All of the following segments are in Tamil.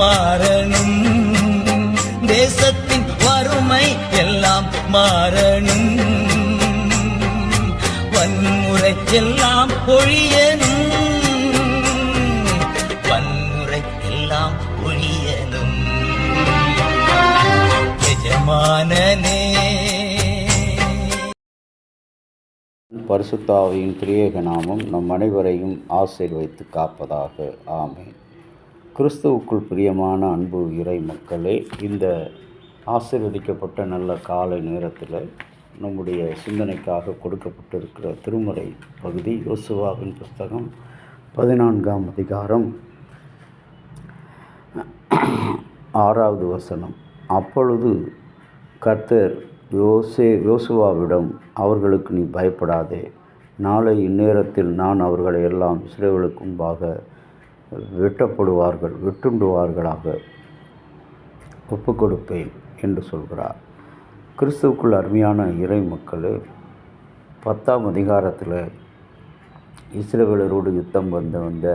மாறணும், தேசத்தின் வறுமை எல்லாம் மாறணும், வன்முறை எல்லாம் ஒழியணும், வன்முறை எல்லாம் ஒழியணும். எஜமானனே. பரிசுத்த ஆவியின் திரியேக நாமம் நம் அனைவரையும் ஆசீர்வதித்து காப்பதாக. ஆமென். கிறிஸ்துவுக்குள் பிரியமான அன்பு இறை மக்களே, இந்த ஆசீர்வதிக்கப்பட்ட நல்ல காலை நேரத்தில் நம்முடைய சிந்தனைக்காக கொடுக்கப்பட்டிருக்கிற திருமறை பகுதி யோசுவாவின் புஸ்தகம் 14ஆம் அதிகாரம் 6வது வசனம். அப்பொழுது கர்த்தர் யோசுவாவிடம், அவர்களுக்கு நீ பயப்படாதே, நாளை இந்நேரத்தில் நான் அவர்களை எல்லாம் இஸ்ரவேலுக்கு முன்பாக வெட்டுண்டுவார்களாக ஒப்புக் கொடுப்பேன் என்று சொல்கிறார். கிறிஸ்துவுக்குள் அருமையான இறை மக்களே, 10ஆம் அதிகாரத்தில் இஸ்ரவேலரோடு யுத்தம் வந்த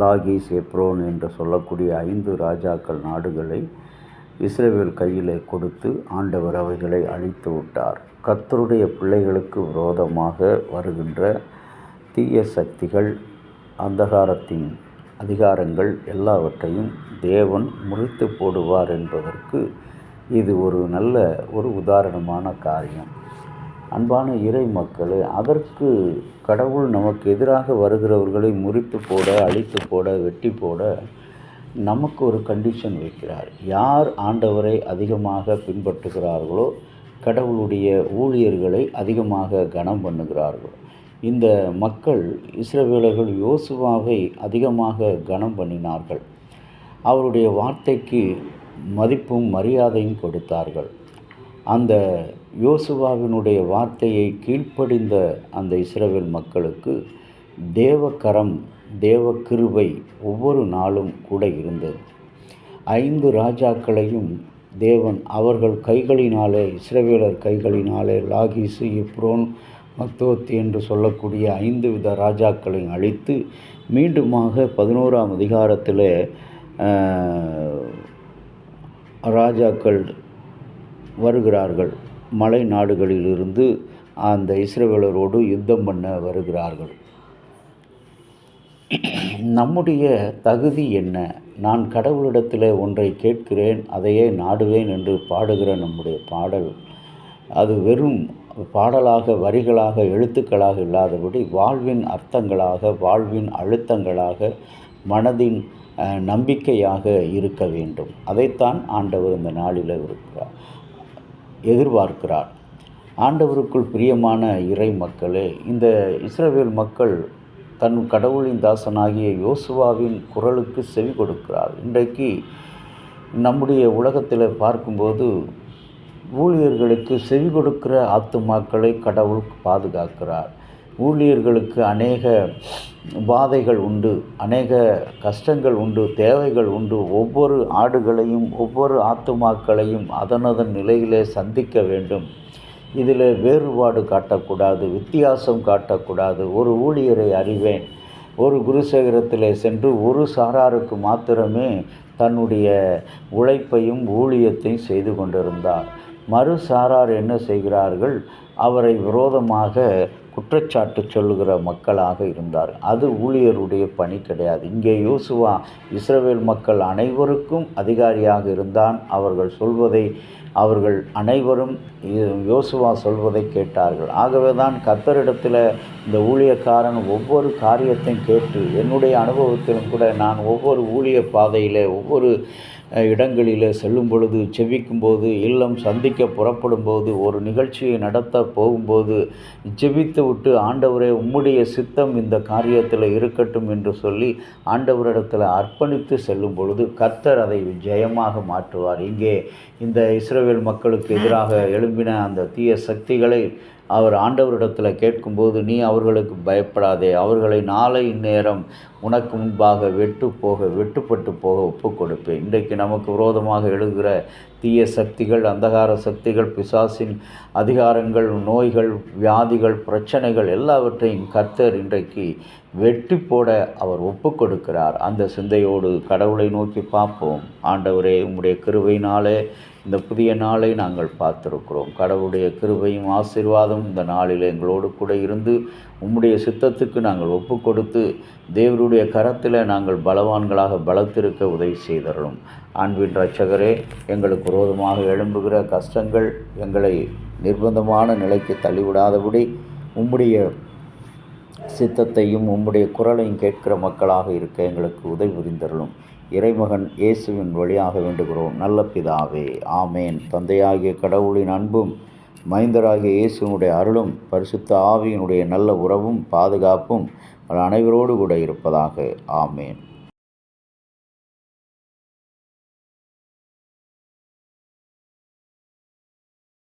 லாகீஸ், எப்ரோன் என்று சொல்லக்கூடிய 5 ராஜாக்கள் நாடுகளை இஸ்ரவேல் கையில் கொடுத்து ஆண்டவர் அவைகளை அழித்து விட்டார். கர்த்தருடைய பிள்ளைகளுக்கு விரோதமாக வருகின்ற தீய சக்திகள், அந்தகாரத்தின் அதிகாரங்கள் எல்லாவற்றையும் தேவன் முறித்து போடுவார் என்பதற்கு இது ஒரு நல்ல உதாரணமான காரியம். அன்பான இறை மக்களே, அதற்கு கடவுள் நமக்கு எதிராக வருகிறவர்களை முறித்து போட, அழித்து போட, வெட்டி போட நமக்கு ஒரு கண்டிஷன் வைக்கிறார். யார் ஆண்டவரை அதிகமாக பின்பற்றுகிறார்களோ கடவுளுடைய ஊழியர்களை அதிகமாக கனம் பண்ணுகிறார்களோ. இந்த மக்கள் இஸ்ரவேலர்கள் யோசுவாவை அதிகமாக கனம் பண்ணினார்கள். அவருடைய வார்த்தைக்கு மதிப்பும் மரியாதையும் கொடுத்தார்கள். அந்த யோசுவாவினுடைய வார்த்தையை கீழ்ப்படிந்த அந்த இஸ்ரவேல் மக்களுக்கு தேவக்கரம், தேவ கிருபை ஒவ்வொரு நாளும் கூட இருந்தது. 5 ராஜாக்களையும் தேவன் அவர்கள் கைகளினாலே, இஸ்ரவேலர் கைகளினாலே, லாகீசு, எப்ரோன், மக்தோத் என்று சொல்லக்கூடிய 5 வித ராஜாக்களையும் அழித்து மீண்டுமாக 11ஆம் அதிகாரத்தில் ராஜாக்கள் வருகிறார்கள். மலை நாடுகளிலிருந்து அந்த இஸ்ரவேலரோடு யுத்தம் பண்ண வருகிறார்கள். நம்முடைய தகுதி என்ன? நான் கடவுளிடத்தில் ஒன்றை கேட்கிறேன், அதையே நாடுவேன் என்று பாடுகிற நம்முடைய பாடல், அது வெறும் பாடலாக, வரிகளாக, எழுத்துக்களாக இல்லாதபடி வாழ்வின் அர்த்தங்களாக, வாழ்வின் அழுத்தங்களாக, மனதின் நம்பிக்கையாக இருக்க வேண்டும். அதைத்தான் ஆண்டவர் இந்த நாளில் எதிர்பார்க்கிறார். ஆண்டவருக்குள் பிரியமான இறை மக்களே, இந்த இஸ்ரவேல் மக்கள் தன் கடவுளின் தாசனாகிய யோசுவாவின் குரலுக்கு செவி கொடுக்கிறார். இன்றைக்கு நம்முடைய உலகத்தில் பார்க்கும்போது ஊழியர்களுக்கு செவி கொடுக்கிற ஆத்துமாக்களை கடவுள் பாதுகாக்கிறார். ஊழியர்களுக்கு அநேக பாதைகள் உண்டு, அநேக கஷ்டங்கள் உண்டு, தேவைகள் உண்டு. ஒவ்வொரு ஆடுகளையும், ஒவ்வொரு ஆத்துமாக்களையும் அதனதன் நிலையிலே சந்திக்க வேண்டும். இதில் வேறுபாடு காட்டக்கூடாது, வித்தியாசம் காட்டக்கூடாது. ஒரு ஊழியரை அறிவேன், ஒரு குருசேகரத்தில் சென்று ஒரு சாராருக்கு மாத்திரமே தன்னுடைய உழைப்பையும் ஊழியத்தையும் செய்து கொண்டிருந்தார். மறு சாரார் என்ன செய்கிறார்கள்? அவரை விரோதமாக குற்றச்சாட்டு சொல்லுகிற மக்களாக இருந்தார். அது ஊழியருடைய பணி கிடையாது. இங்கே யோசுவா இஸ்ரவேல் மக்கள் அனைவருக்கும் அதிகாரியாக இருந்தான். அவர்கள் அனைவரும் யோசுவா சொல்வதை கேட்டார்கள். ஆகவே தான் கர்த்தரிடத்தில் இந்த ஊழியக்காரன் ஒவ்வொரு காரியத்தையும் கேட்டு, என்னுடைய அனுபவத்திலும் கூட நான் ஒவ்வொரு ஊழிய பாதையில், ஒவ்வொரு இடங்களில் செல்லும் பொழுது, ஜெபிக்கும்போது, இல்லம் சந்திக்க புறப்படும் போது, ஒரு நிகழ்ச்சியை நடத்த போகும்போது ஜெபித்து விட்டு, ஆண்டவரே உம்முடைய சித்தம் இந்த காரியத்தில் இருக்கட்டும் என்று சொல்லி ஆண்டவரிடத்தில் அர்ப்பணித்து செல்லும் பொழுது கர்த்தர் அதை ஜெயமாக மாற்றுவார். இங்கே இந்த இஸ்ரவேல் மக்களுக்கு எதிராக எழும்பின அந்த தீய சக்திகளை அவர் ஆண்டவரிடத்தில் கேட்கும்போது, நீ அவர்களுக்கு பயப்படாதே, அவர்களை நாளை நேரம் உனக்கு முன்பாக வெட்டுப்பட்டு போக ஒப்புக் கொடுப்பேன். இன்றைக்கு நமக்கு விரோதமாக எழுகிற தீய சக்திகள், அந்தகார சக்திகள், பிசாசின் அதிகாரங்கள், நோய்கள், வியாதிகள், பிரச்சனைகள் எல்லாவற்றையும் கர்த்தர் இன்றைக்கு வெட்டி போட அவர் ஒப்புக் கொடுக்கிறார். அந்த சிந்தையோடு கடவுளை நோக்கி பார்ப்போம். ஆண்டவரே, உம்முடைய கிருபையினாலே இந்த புதிய நாளை நாங்கள் பார்த்திருக்கிறோம். கடவுளுடைய கிருபையும் ஆசீர்வாதம் இந்த நாளில் எங்களோடு கூட இருந்து உம்முடைய சித்தத்துக்கு நாங்கள் ஒப்பு கொடுத்து தேவருடைய கரத்தில் நாங்கள் பலவான்களாக பலத்திருக்க உதவி செய்தரலும். அன்பின் இரட்சகரே, எங்களுக்கு விரோதமாக எழும்புகிற கஷ்டங்கள் எங்களை நிர்பந்தமான நிலைக்கு தள்ளிவிடாதபடி உம்முடைய சித்தத்தையும் உம்முடைய குரலையும் கேட்கிற மக்களாக இருக்க எங்களுக்கு உதவி புரிந்தருளும். இறைமகன் இயேசுவின் வழியாக வேண்டுகிறோம் நல்ல பிதாவே, ஆமேன். தந்தையாகிய கடவுளின் அன்பும் மைந்தராகிய இயேசுவினுடைய அருளும் பரிசுத்த ஆவியினுடைய நல்ல உறவும் பாதுகாப்பும் அனைவரோடு கூட இருப்பதாக. ஆமேன்.